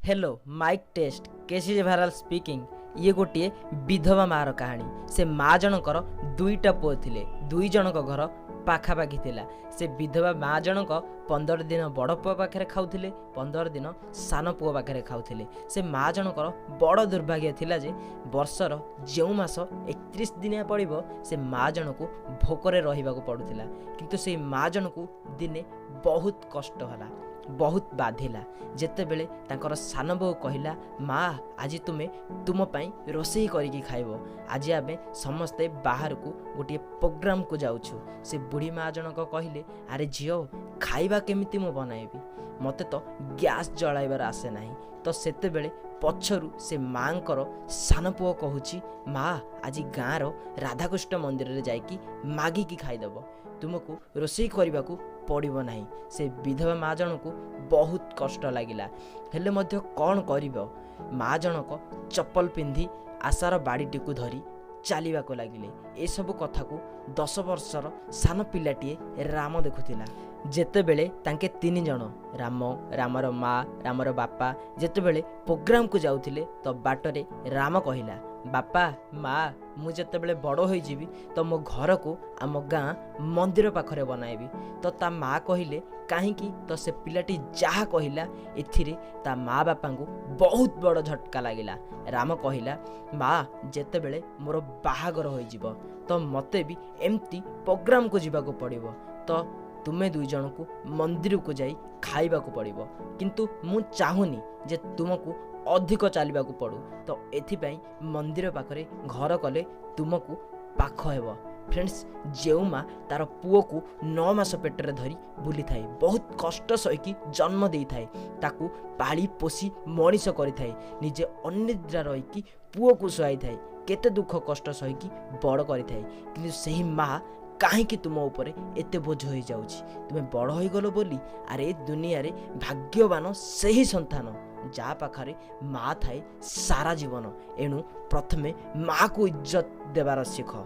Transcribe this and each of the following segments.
Hello mic test केसी viral speaking. ये गोटे विधवा मार कहानी। से माँ जनकर दुईटा पुओ थिले, दुई जनक घर पाखापाखि थिला। से विधवा माँ जनक 15 दिन बड़ पुओ पाखे खाऊले, 15 दिन सान पुओ पाखे खाऊले। से माँ जनकर बड़ दुर्भाग्य थिला जे वर्षर जो मास 31 दिनिया पड़िबो से माँ जनक भोकरे रहिबाकु पड़ुथिला। किंतु से माँ जनक दिने बहुत कष्ट होला, बहुत बाधिला। जेतेबेले तांकर सान बो कहिला, माँ आज तुमे तुम पाई रोसई करिकी खाइबो, आज आमे समस्ते बाहर को गोटे प्रोग्राम को जाउछु। से बुढ़ी माँ जनक कहिले, अरे झियो खाइबा केमिति मो बनाइबी, मते तो गैस जलाइबार आसे नाही। तो सेतेबेले पछरु से मांकर सान पुओ कहूची, माँ आज गाँर राधाकृष्ण मंदिर रे जाइकी मागिकी खाइदेब, तुमको रोसई करबाकू पड़िबो नाही। से विधवा माँ जनक बहुत कष्ट लागिला, हेले मध्य कौन करिबो। माँ जनक चप्पल पिंधि आशार बाड़ीटी को धरी चलवाक लगिले। ए सब कथा को 10 वर्षर सान पिलाटीए राम देखुथिला। जेतेबेले तांके 3 जण राम, रामर माँ, रामर बापा जेतेबेले प्रोग्राम को जाउथिले तो बाटरे राम कहिला, बापा माँ मु जेतेबेले बड़ होई जीवी तो मो घर को आम गाँ मंदिर पाखरे बनाइबी। तो ता माँ कहिले काहींकी, तो से पिलाटी जहा कहिला एथिरे ता माँ बापा को बहुत बड़ झटका लागिला। राम कहिला, माँ जेतेबेले मोर बाहागर होई जीवो तो मते भी एमती प्रोग्राम को जीवाको पड़िबो, तो तुमे 2 जन को मंदिर को जाई खाइबा को पड़िबो, किंतु मु चाहुनी जे तुमको अधिक चलवाक पड़ू। तो एथिपाई मंदिर पाखरे घर कले तुमको पाख हेब। फ्रेंड्स, जेउ माँ तार पुओ को 9 मास पेटरे धरी बुली थाए, बहुत कष्ट सहीकि जन्म दे थाए, ताकू पाली पोषी मनीष करिथाए, निजे अनिद्रा रहीकि पुओ को शुआई थाए, केते दुख कष्ट सहीकि बड़ करिथाए। किंतु सही माँ काहींकि तुम ऊपर एते बोझ हो जाउछि, तुमे बड़ होई गलो बोली। अरे दुनिया रे भाग्यवान सही संतान जा पाखरे माँ थाए सारा जीवन। एणु प्रथमे माँ को इज्जत देवार शिख।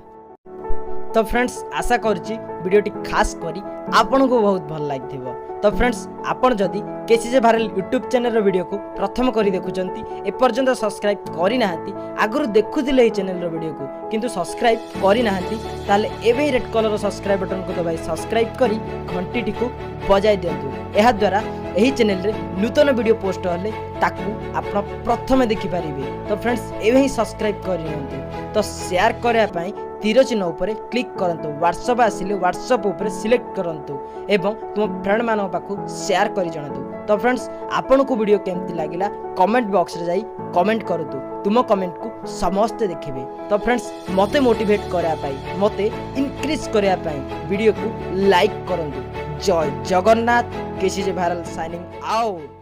तो फ्रेंड्स, आशा करछि वीडियोटी खास करी आपन को बहुत भल लागिथिबो। तो फ्रेंड्स, आपन जदि केसी भाइराल यूट्यूब चैनल रो वीडियो को प्रथम करी देखुचंती, ए पर्यंत सब्सक्राइब करि नाहंती, आगरु देखुथिले ए चैनल रो वीडियो को किंतु सब्सक्राइब करि नाहंती, ताले एबे रेड कलर सब्सक्राइब बटन को दबाई सब्सक्राइब करी घंटीटी को बजाई दियंतु। एहा द्वारा एही चैनल रे नूतन वीडियो पोस्ट होले ताकू आपण प्रथमे देखि पारिबे। तो फ्रेंड्स, एबे ही सब्सक्राइब करि नियंतु। तो शेयर करया पई तीर चिन्ह उपरे क्लिक करंतु, व्हाट्सएप आसिले व्हाट्सएप उपरे सिलेक्ट करंतु एवं तुम फ्रेंड मान पाखु शेयर करि जणातु। तो फ्रेंड्स, आपन को वीडियो केमति लागिला कमेंट बॉक्स रे जाई कमेंट करतु, तुम कमेंट को समस्त देखिबे। तो फ्रेंड्स, मते मोटिवेट करया पई, मते इंक्रीज करया पई वीडियो को लाइक करंतु। जय जगन्नाथ। केसी भाइराल साइनिंग आउट।